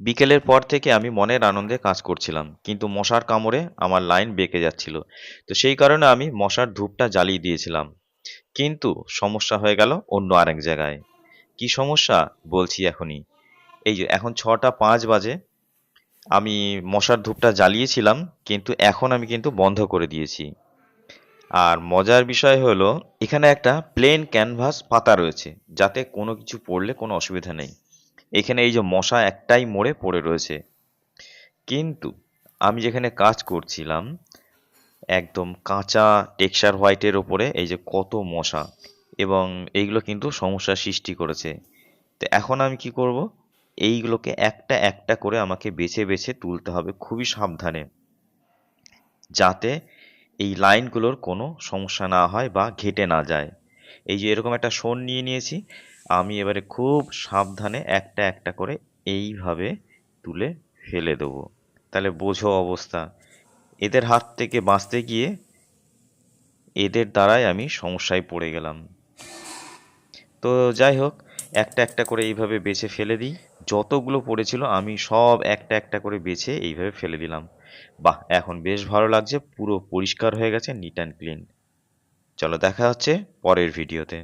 বিকেলের পর থেকে আমি মনের আনন্দে কাজ করছিলাম। কিন্তু মশার কামড়ে আমার লাইন বেঁকে যাচ্ছিল। তো সেই কারণে আমি মশার ধূপটা জ্বালিয়ে দিয়েছিলাম। কিন্তু সমস্যা হয়ে গেল অন্য আরেক জায়গায়। কি সমস্যা? বলছি এখনই। এই যে এখন ৬টা ৫ বাজে। আমি মশার ধূপটা জ্বালিয়েছিলাম, কিন্তু এখন আমি কিন্তু বন্ধ করে দিয়েছি। আর মজার বিষয় হলো এখানে একটা প্লেন ক্যানভাস পাতা রয়েছে, যাতে কোনো কিছু পড়লে কোনো অসুবিধা নেই। এখানে এই যে মশা একটাই মোড়ে পড়ে রয়েছে। কিন্তু আমি যেখানে কাজ করছিলাম একদম কাঁচা টেক্সচার হোয়াইটের ওপরে এই যে কত মশা, এবং এইগুলো কিন্তু সমস্যার সৃষ্টি করেছে। তো এখন আমি কি করব? এইগুলোকে একটা একটা করে আমাকে বেছে বেছে তুলতে হবে খুবই সাবধানে, যাতে এই লাইনগুলোর কোনো সমস্যা না হয় বা ঘেঁটে না যায়। এই যে এরকম একটা শন নিয়ে নিয়েছি, আমি এবারে খুব সাবধানে একটা একটা করে এইভাবে তুলে ফেলে দেবো। তাহলে বোঝো অবস্থা। এদের হাত থেকে বাঁচতে গিয়ে এদের দ্বারাই আমি সমস্যায় পড়ে গেলাম। তো যাই হোক, একটা একটা করে এইভাবে বেছে ফেলে দিই। যতগুলো পড়েছিল আমি সব একটা একটা করে বেছে এইভাবে ফেলে দিলাম। বাহ! এখন বেশ ভালো লাগছে। পুরো পরিষ্কার হয়ে গেছে, নিট অ্যান্ড ক্লিন। চলো দেখা হচ্ছে পরের ভিডিওতে।